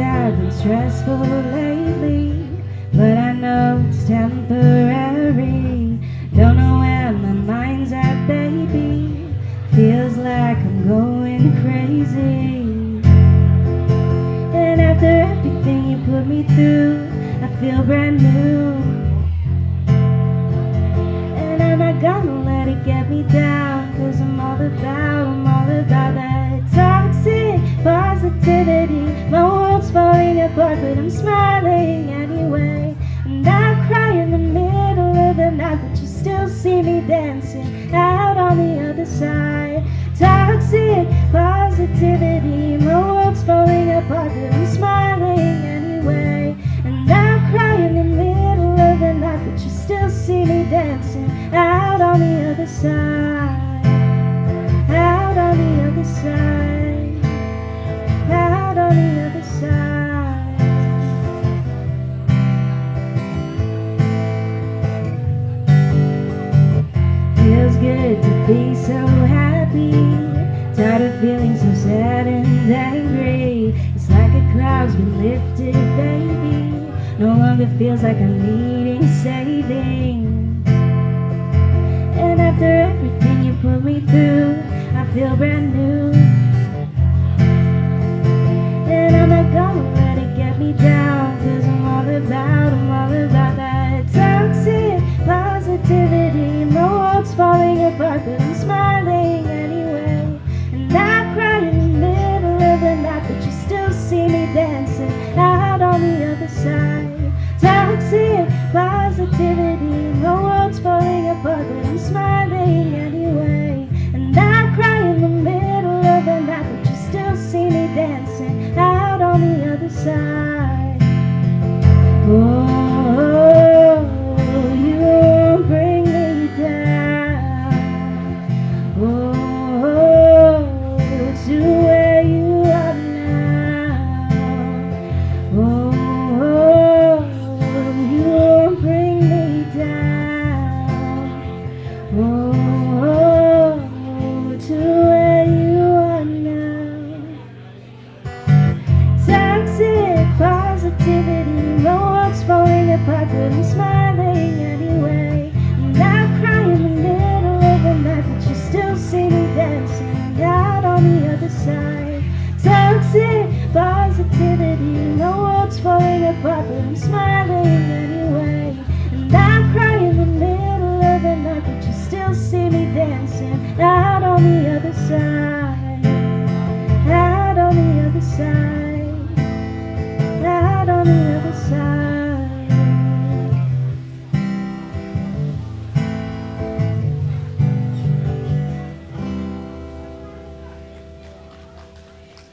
have been stressful lately, but I know it's temporary. Don't know where my mind's at, baby. Feels like I'm going crazy. And after everything you put me through, I feel brand new. And I'm not gonna let it get me down, 'cause I'm all about that toxic positivity. My world's falling apart, but I'm smiling anyway. And I cry in the middle of the night, but you still see me dancing out on the other side. Toxic positivity. My world's falling apart, but I'm smiling anyway. And I cry in the middle of the night, but you still see me dancing out on the other side. Out on the other side. Out on the other side. Feels good to be so happy. Tired of feeling so sad and angry. It's like a cloud's been lifted, baby. No longer feels like I'm needing saving. And after everything you put me through, I feel brand new. And I'm not gonna let it get me down, 'cause I'm all about that toxic positivity. My world's falling apart, but I'm smiling anyway. And I cry in the middle of the night, but you still see me dancing out on the other side. Toxic positivity. My world's falling apart, but I'm smiling anyway. And I cry in the middle of the night, but you still see me dancing out on the other side. Oh, you won't bring me down. Oh, to where you are now. Oh, you won't bring me down. Oh, to where you are now. Toxic positivity. My world's falling apart, but I'm smiling anyway. And I cry in the middle of the night, but you still see me dancing out on the other side. Toxic positivity. My world's falling apart, but I'm smiling anyway. And I cry in the middle of the night, but you still see me dancing out on the other side. Out on the other side. Out on the other side.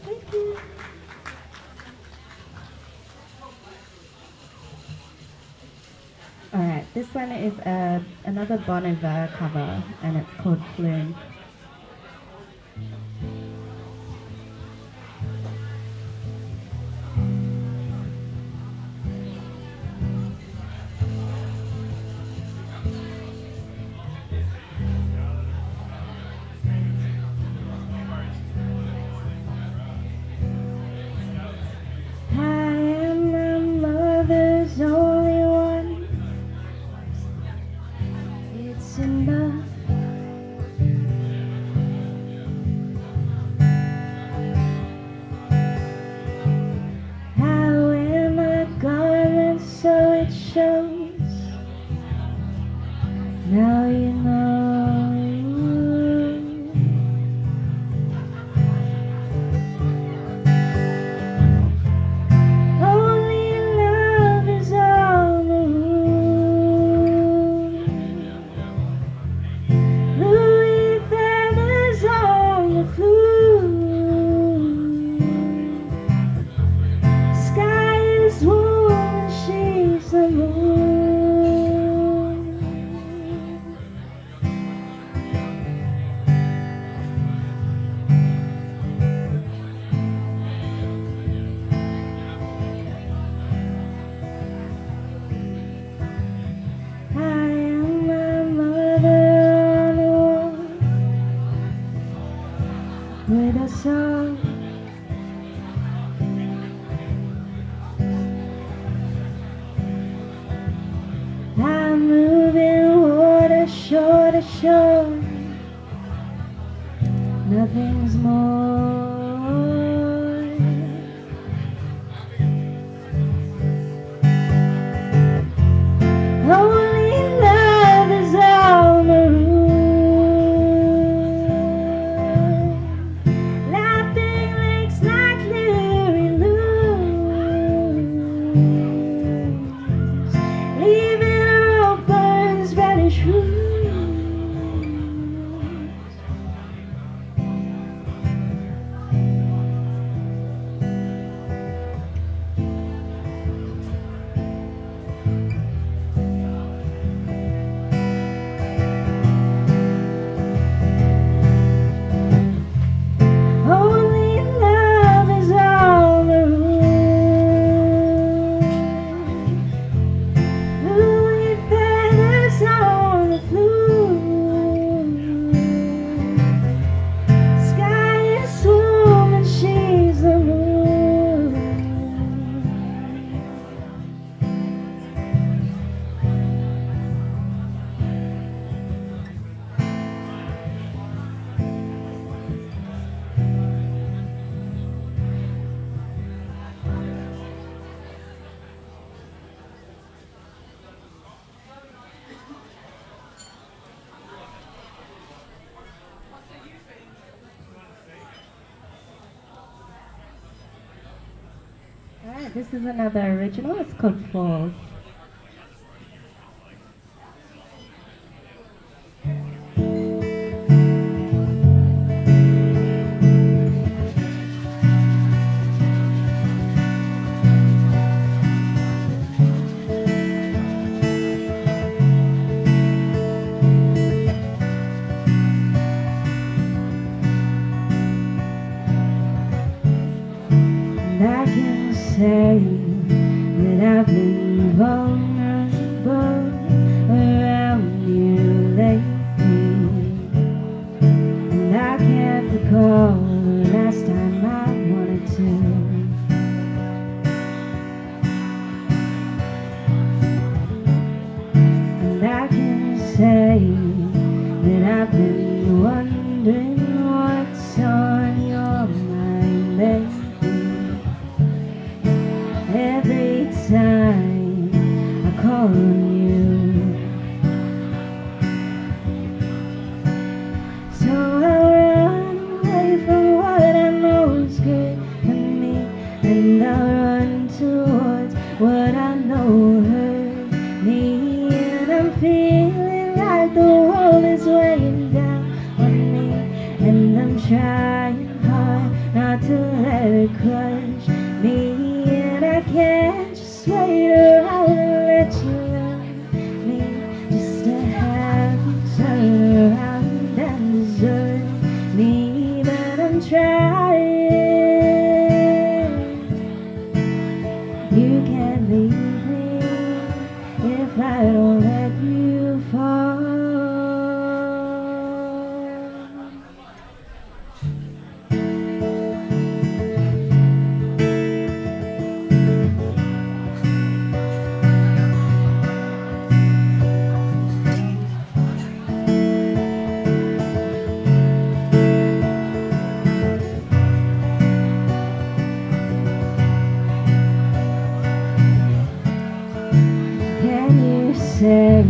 Thank you. Alright, this one is another Bon Iver cover, and it's called Flume. I am my mother's only one. It's enough. I wear my garment so it shows. Now you know. Only love is all the room. Louis feathers all your food. Sky is warm and she's the moon. shore to shore, nothing's more. Only love is all maroon, laughing lakes like Larry Lou's, leaving rope burns reddish roots. Alright, this is another original. It's called Falls. And I can say that I've been vulnerable around you lately, and I can't recall the last time I wanted to. And I can say that I've been wondering what's on your mind lately. Every time I call on you, so I run away from what I know is good for me, and I run towards what I know hurt me. And I'm feeling like the world is weighing down on me, and I'm trying hard not to let it crush me. I can't just wait around and let you love me, just to have you turn around and desert me. But I'm trying. You can't leave me if I don't let you fall. Say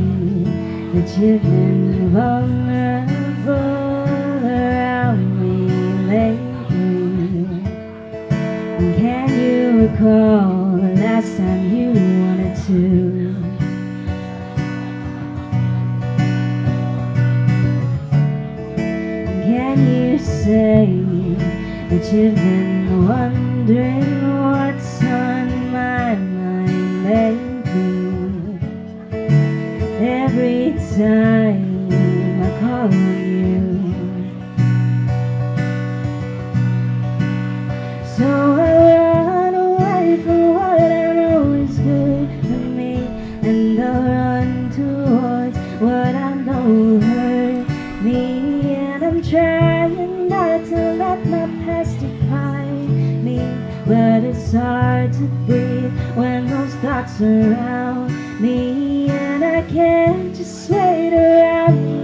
that you've been vulnerable around me lately, and can you recall the last time you wanted to? And can you say that you've been wondering what's on my mind lately? Every time I call on you, so I run away from what I know is good for me, and I run towards what I know hurt me. And I'm trying not to let my past define me, but it's hard to breathe when those thoughts surround me. And I can't just wait around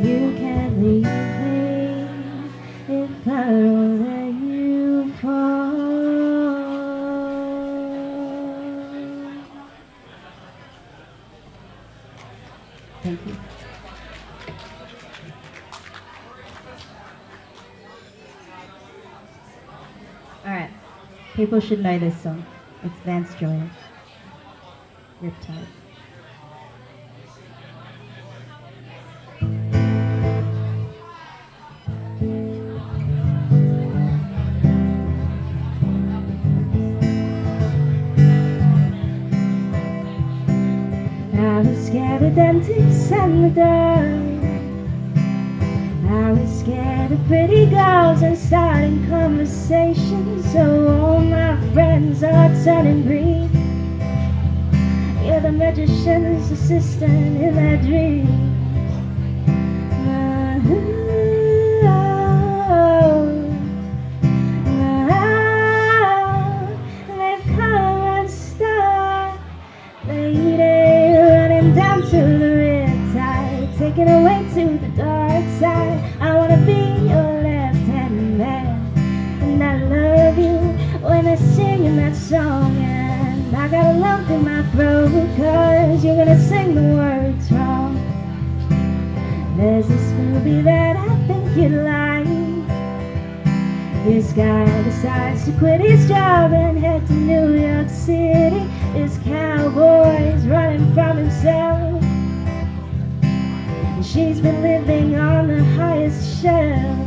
You can't leave me if I don't let you fall. Thank you. Alright, people should know this song. It's Vance Joy. Riptide. I was scared of dentists and the dark. I was scared of pretty girls and starting conversations. So all my friends are turning green. You're the magician's assistant in their dreams. They've come and started, lady, running down to the riptide, taking away to the dark side. I wanna be your left-hand man, and I love you when they're singing that song. And I got a lump in my throat, cause you're gonna sing the words wrong. There's this movie that I think you'd like. This guy decides to quit his job and head to New York City. This cowboy's running from himself, and she's been living on the highest shelf.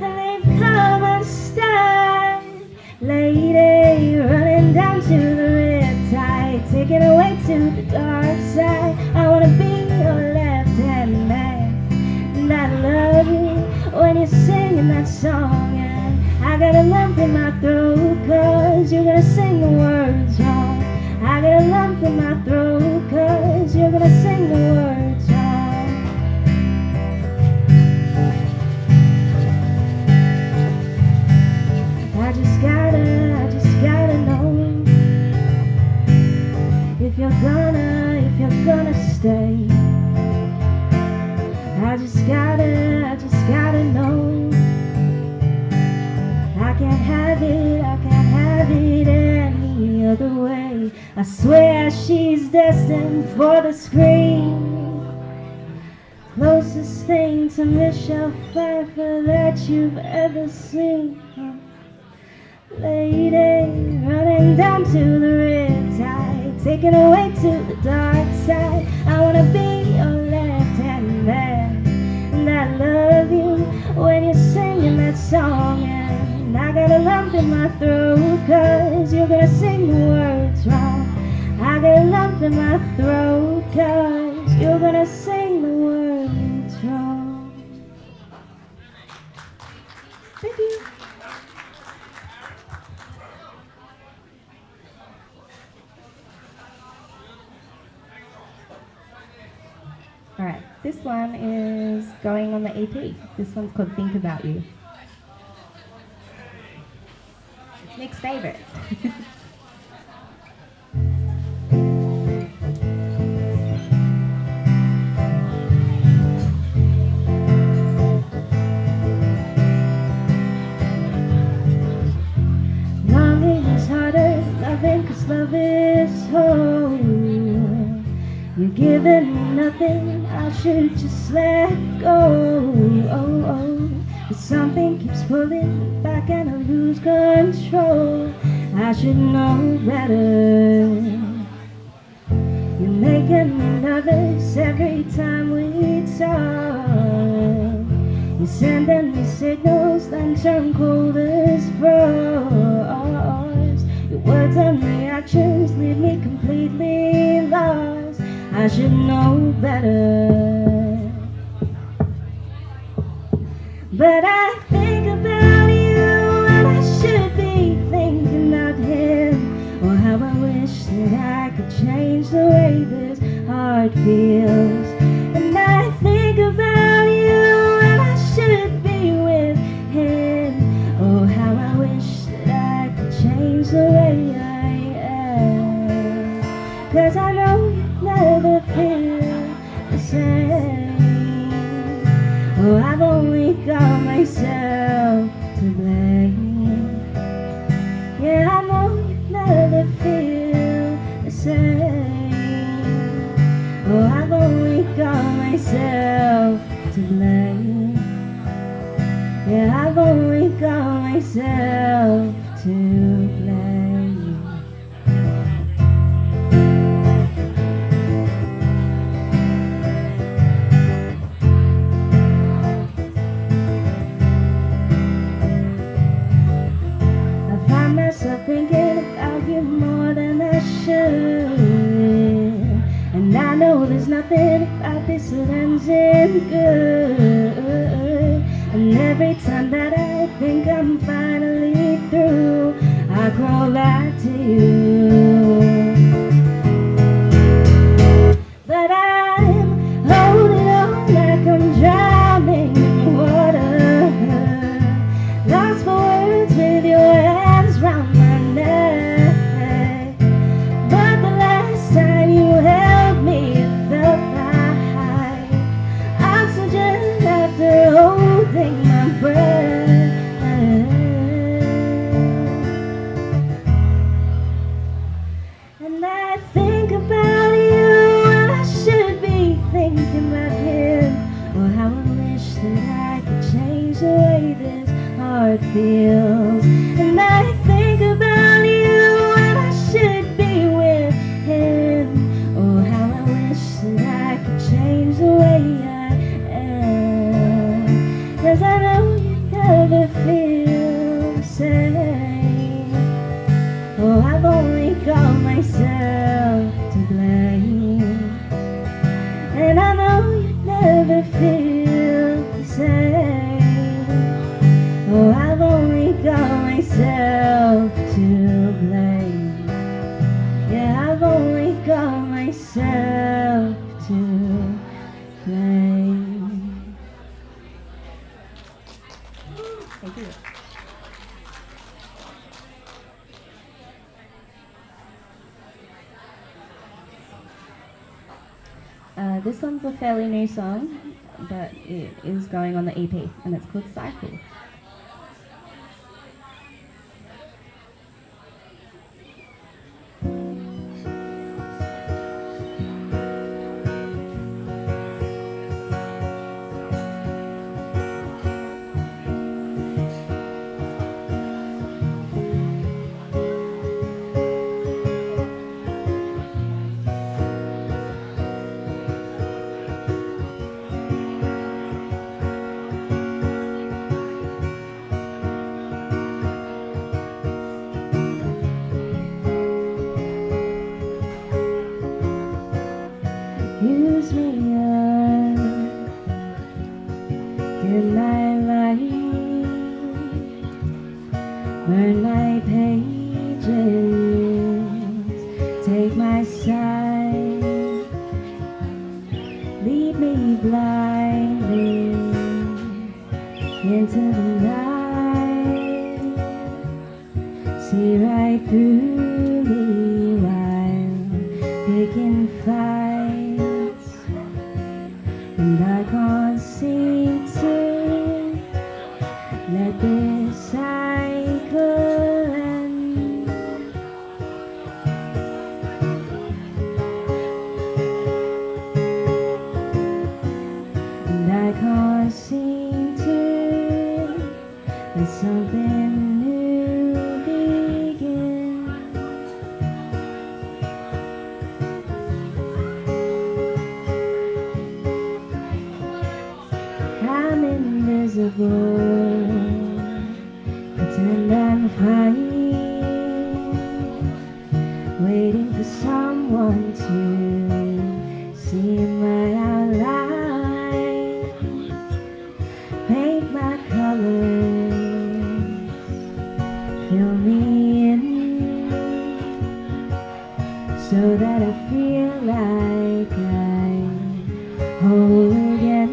They've come and started, lady, running down to the riptide, taking away to the dark side. I wanna be your left-hand man, and I love you when you're singing that song. And I got a lump in my throat, cause you're gonna sing the words wrong. I got a lump in my throat, cause you're gonna sing the words wrong. I just gotta know if you're gonna stay. I just gotta know. I can't have it any other way. I swear she's destined for the screen. Closest thing to Michelle Pfeiffer that you've ever seen. Lady, running down to the riptide, taking away to the dark side. I wanna be your left-hand man, and I love you when you're singing that song. And I got a lump in my throat, cause you're gonna sing the words wrong. I got a lump in my throat, cause you're gonna sing the words wrong. Thank you. Alright, this one is going on the EP. This one's called Think About You. It's Nick's favourite. Longing is harder, loving, cause love is whole. You're giving me nothing, I should just let go. Oh, oh. But something keeps pulling me back and I lose control. I should know better. You're making me nervous every time we talk. You're sending me signals, then turn cold as frost. Your words and reactions leave me completely lost. I should know better. But I think about you and I should be thinking about him. Or how I wish that I could change the way this heart feels. And I think about you and I should be with him. Oh, how I wish that I could change the way I 'cause I know you never feel the same. Oh, I've only got myself to blame. Yeah, I know you never feel the same. Oh, I've only got myself to blame. Yeah, I've only got myself to blame. I find myself thinking about you more than I should, and I know there's nothing about this that ends in good. And every time that I think I'm finally through, I crawl back to you. But I'm holding on like I'm drowning in water, lost for words with your hands round my neck. But the last time you held me, it felt like oxygen after holding my breath. And I think about you, and I should be thinking about him. Oh, how I wish that I could change the way this heart feels. And I think about you, and I should be with him. Oh, how I wish that I could change the way I am. 'Cause I know you never feel the same. Oh, I've only got myself to blame. And I know you never feel the same. Oh, I've only got myself to blame. Yeah, I've only got myself to blame. Thank you. This one's a fairly new song, but it is going on the EP, and it's called Cycle. Use me up, dim my light, burn my pages, take my side, lead me blindly into the night, see right through me while picking fights. And I can't seem to let this cycle end. And I can't seem to let something new begin. I'm invisible, pretend I'm fine, waiting for someone to see my outline, paint my colors, fill me in, so that I feel like I'm whole again.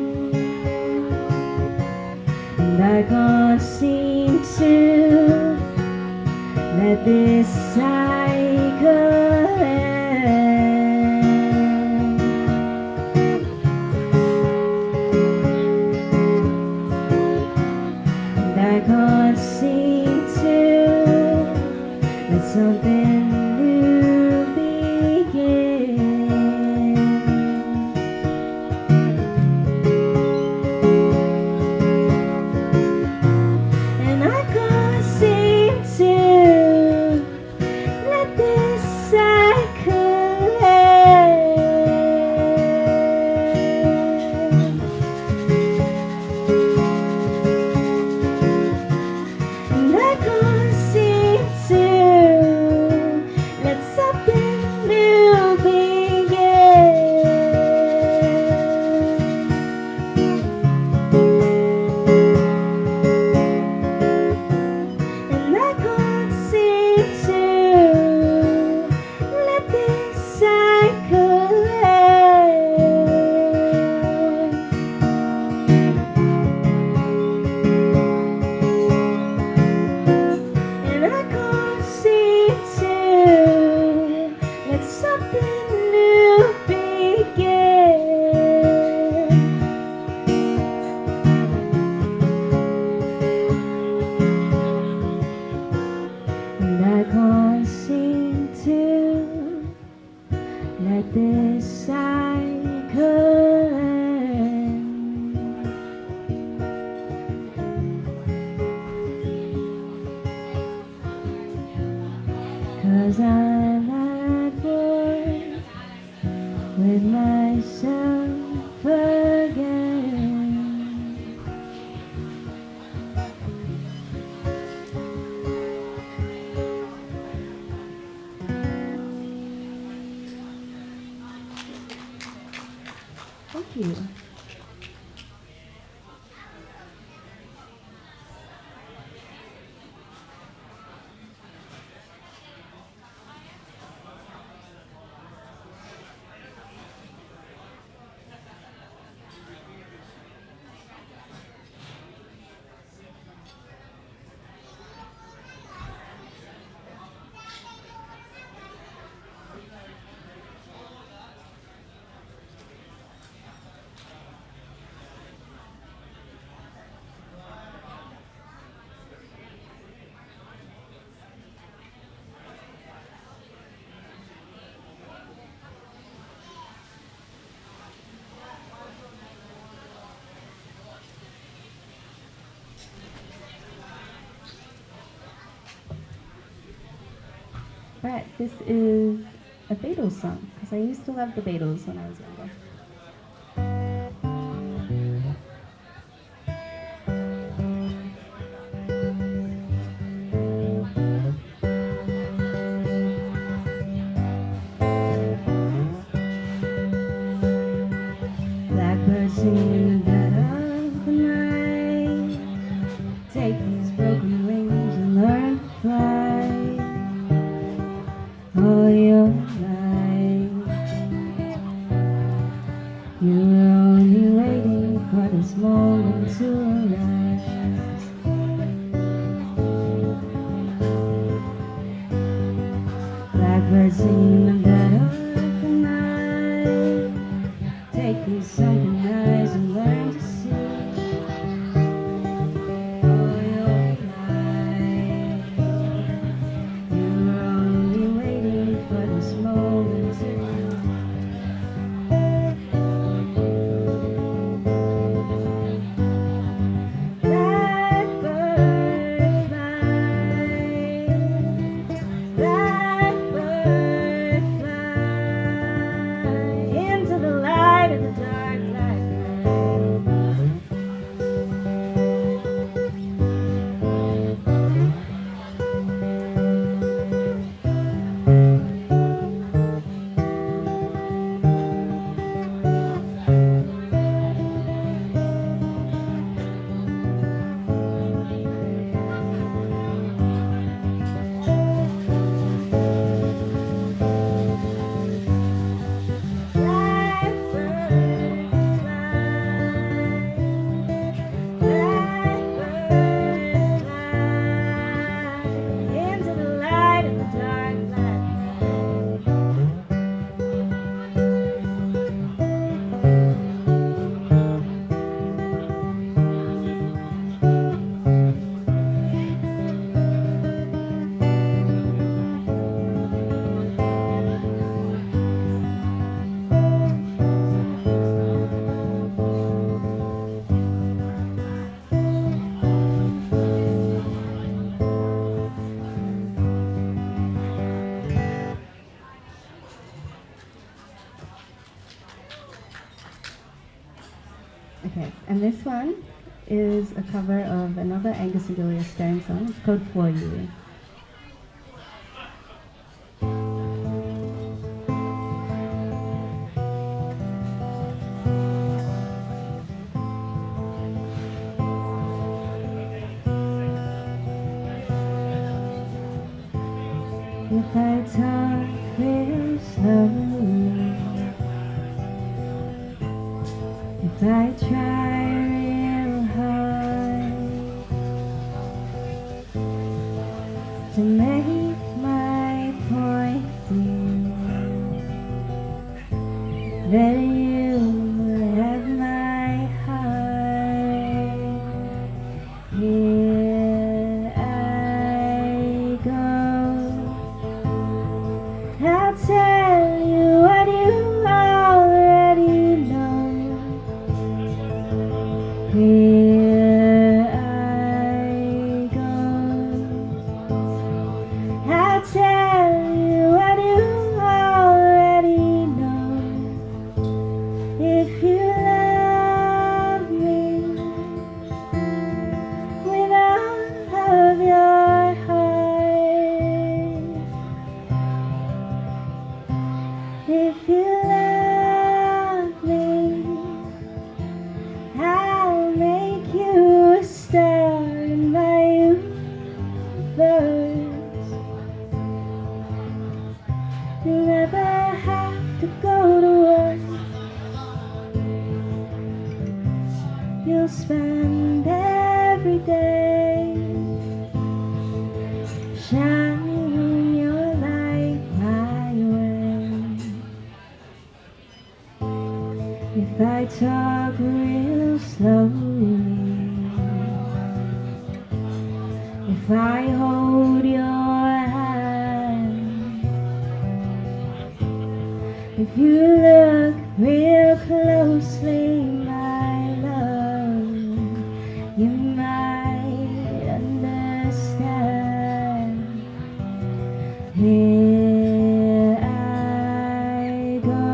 And I can't seem to let this cycle end. 'cause I'm at war with myself again. Thank you. Right, this is a Beatles song, because I used to love the Beatles when I was younger. Blackbird singing in the dead of the night. Take these broken wings and learn to fly. All your life, you were only waiting for this moment to arise. Blackbird singing in the dead of the night. Take these sunken eyes and learn to see. All your life, you were only waiting for this moment to arise. Blackbird fly, blackbird fly into the light of the dark black night. Okay, and this one is a cover of another Angus and Julia Stone song. It's called For You. If I talk real slowly, if I try real hard to make my point dear, then you will have my heart. Here I go. I'll tell you what you already know. Here I go. I'll tell If you love me, I'll make you a star in my universe. You'll never have to go to work. You'll spend every day shining your light my way. If I talk real slowly, if I hold your hand, if you look real closely, my love, you might understand. Here I go.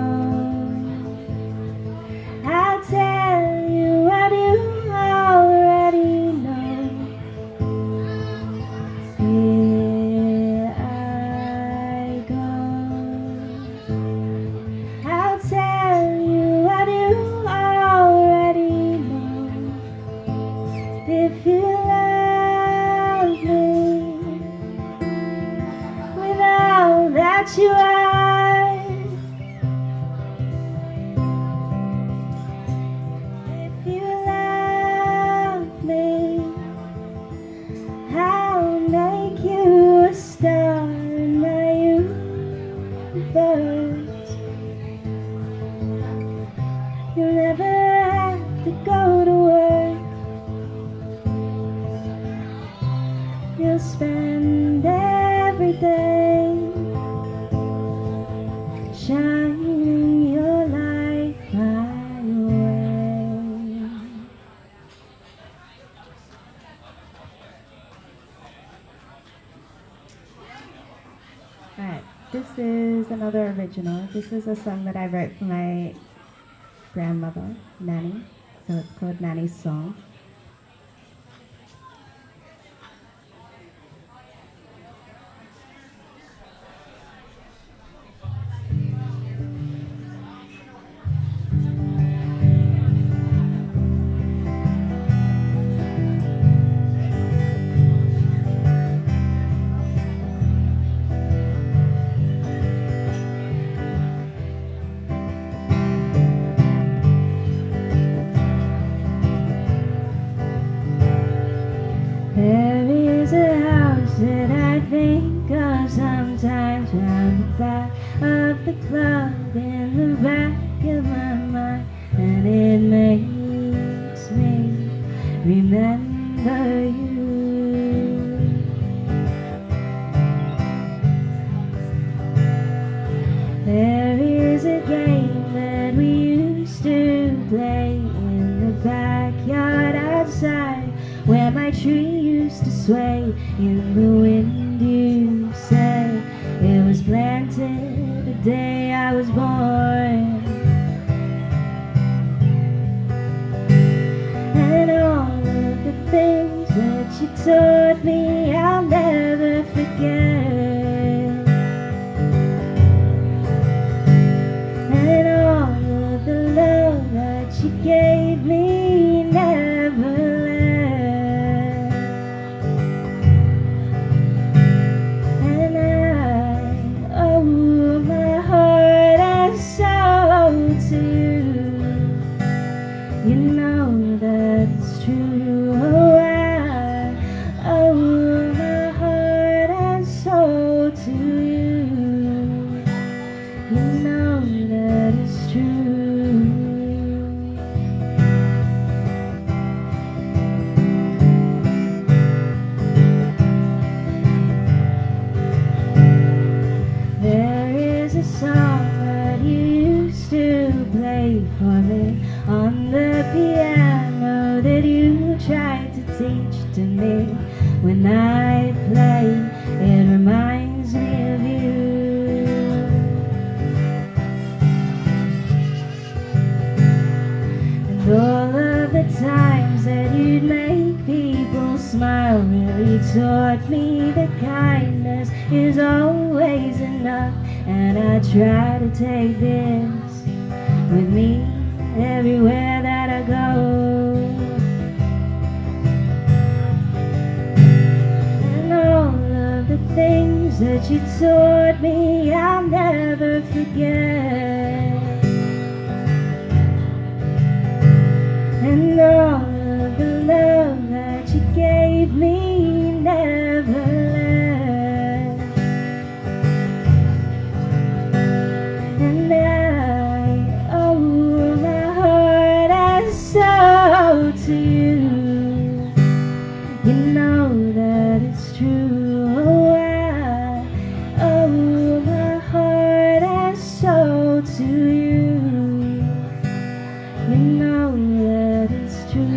I'll tell you what you already know. Here I go. I'll tell you what you already know. If you love me with all that you are, if you love me, I'll make you a star in my universe. You'll never have to go to work. You'll spend every day shining your light my way. Alright, this is another original. This is a song that I wrote for my grandmother, Nanny. So it's called Nanny's Song. There is a house that I think of sometimes round the back of the club in the back of my mind, and it makes me remember you. There is a game that we used to play in the backyard outside, where my tree used to sway in the wind. You say it was planted the day I was born, and all of the things that you taught me I'll never forget, and all of the love that you gave me never for me on the piano that you tried to teach to me. When I play, it reminds me of you. And all of the times that you'd make people smile really taught me that kindness is always enough. And I try to take this with me everywhere that I go. And all of the things that you taught me I'll never forget. And all of the love that you gave me never left. And I owe my heart and soul to you. You know that it's true. Oh, I owe my heart and soul to you. You know that it's true.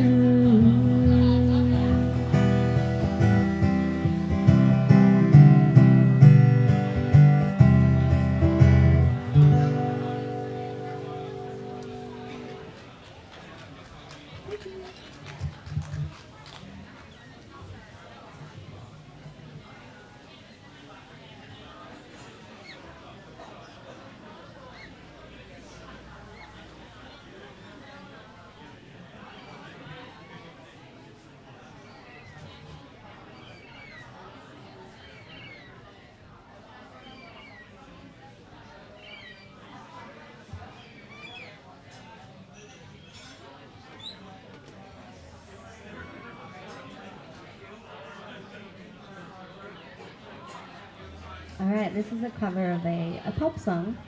Alright, this is a cover of a pop song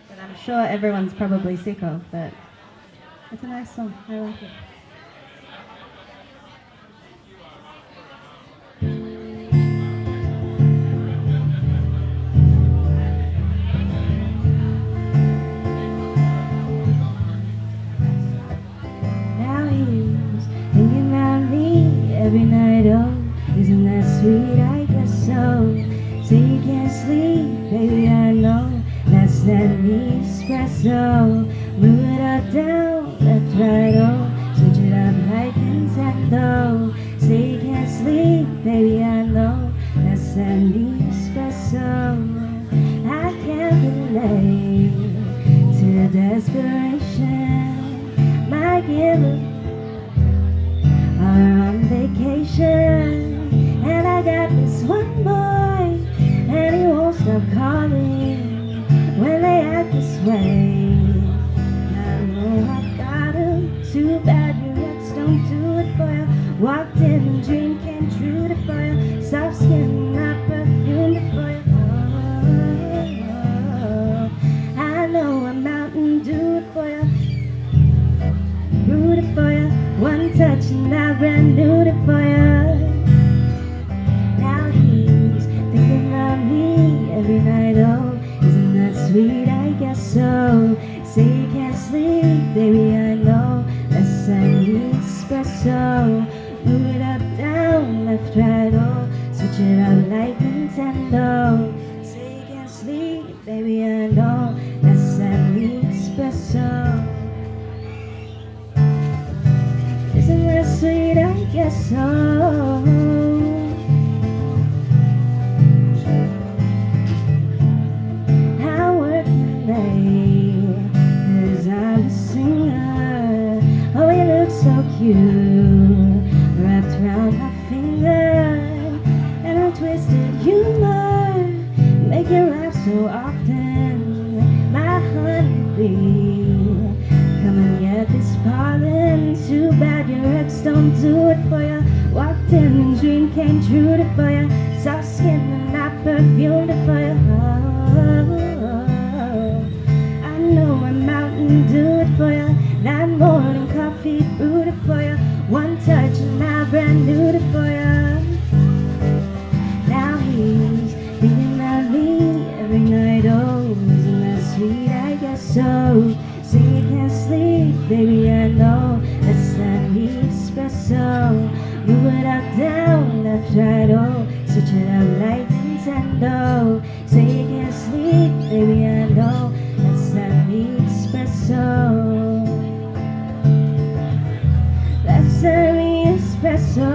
that I'm sure everyone's probably sick of, but it's a nice song. I like it. Now he's thinking about me every night, oh. Isn't that sweet? I guess so. Say you can't sleep, baby, I know. That's that espresso. Move it up, down, left, right, oh. Switch it up like Nintendo. Say you can't sleep, baby, I know. That's that espresso. I can't relate to desperation. My giver are on vacation. And I got this one boy, and he won't stop calling when they act this way. I know I got him, too bad your ex don't do it for you. Walked in and dream came true to for you. Soft skin, not perfumed it for you. I know I'm out and do it for you. Rooted for you, one touch and I brand new it for you. Every night, oh, isn't that sweet? I guess so. Say you can't sleep, baby, I know. That's that espresso. Move it up, down, left, right, oh. Switch it up like Nintendo. Say you can't sleep, baby, I know. That's that espresso. Isn't that sweet? I guess so. Cause I'm a singer. Oh, you look so cute, wrapped around my finger. And a twisted humor, make you laugh so often. My honeybee, come and get this pollen. Too bad your ex don't do it for you. Walked in and dream came true to for you. Soft skin and I perfumed it for you. I know I'm out and do it for you. That morning coffee brewed it for you. One touch and I brand new it for you. Now he's thinking about me every night, oh. Isn't that sweet? I guess so. Say you can't sleep, baby, I know. That's that espresso. Move it up, down, left, right, oh. Switch it up like Nintendo. Say you can't sleep, baby, I know. That's that espresso. That's that espresso.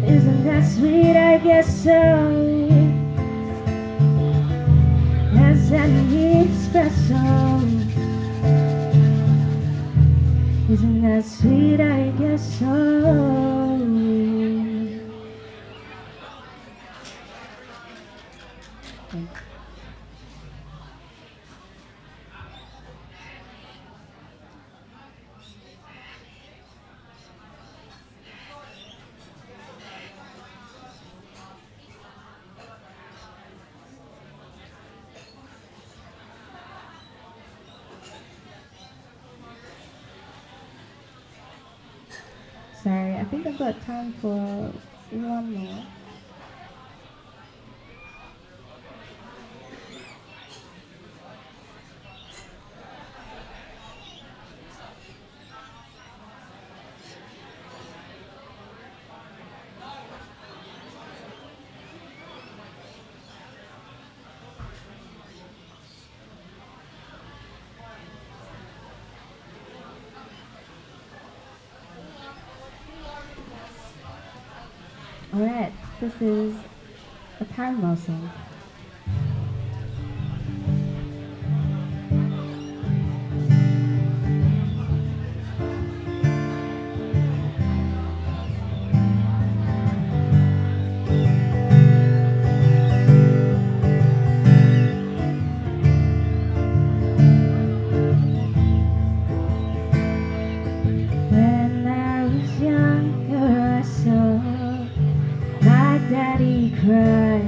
Isn't that sweet? sweet? I guess so. That's that espresso. Isn't that sweet? I guess so. Sorry, I think I've got time for one more. Alright, this is a Paramore song. When I was younger, I saw my daddy cry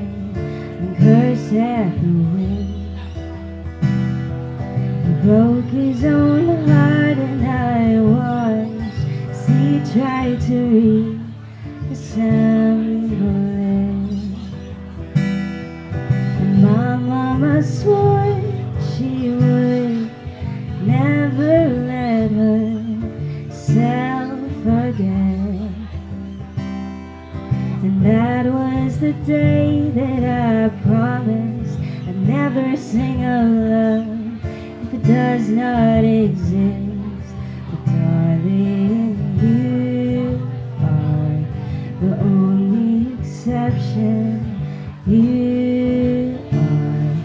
and curse at the wind. He broke his own heart and I watched as he tried to reassemble it. And my mama swore she would never let herself forget. And that was the day that I promised I'd never sing of love if it does not exist. But darling, you are the only exception. You are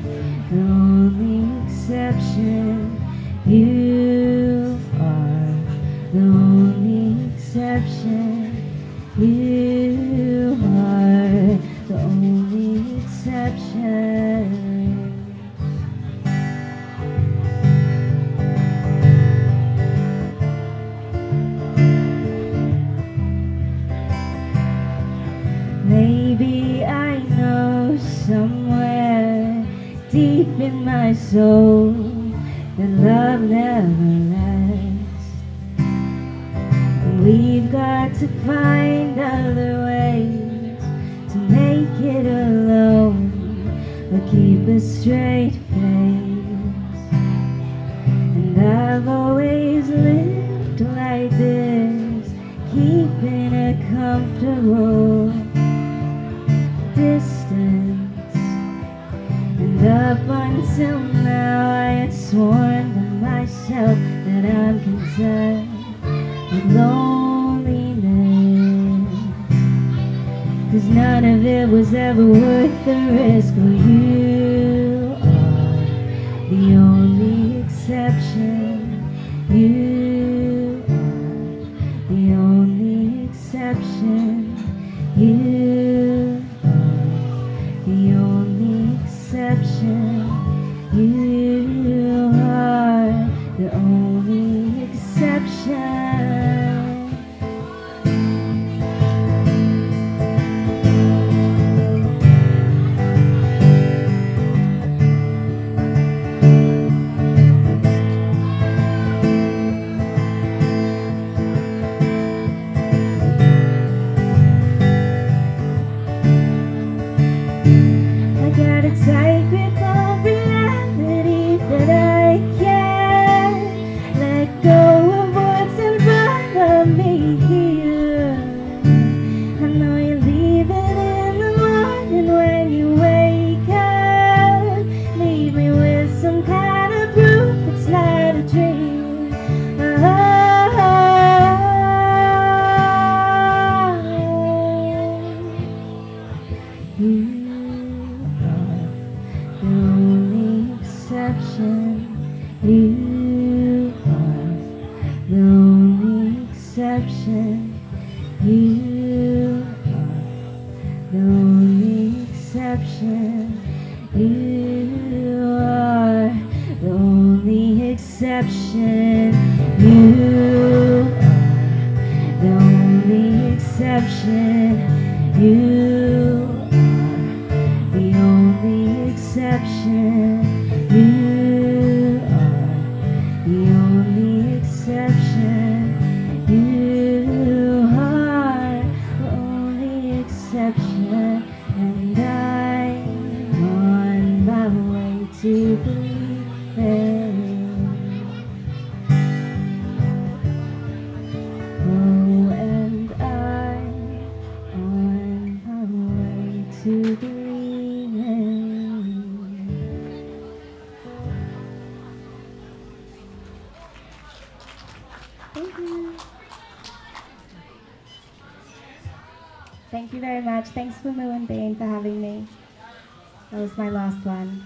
the only exception. You are the only exception. You are the only exception. Maybe I know somewhere deep in my soul that love never lasts. We've got to find other ways to make it alone, but keep a straight face. And I've always lived like this, keeping a comfortable distance. And up until now I had sworn to myself that I'm content with loneliness, 'cause none of it was ever worth the risk. Well, you are the only exception. You are the only exception. You are the only exception. You are the only exception. You are the only exception. You are the only exception. You are the only exception. You are the only exception. You are the only exception. You are the only exception. You are the only exception. You are the only exception. And I'm on my way to believing. Oh, and I'm on my way to believing. Thank you. Thank you very much. Thanks for Moo and Bane for having me. That was my last one.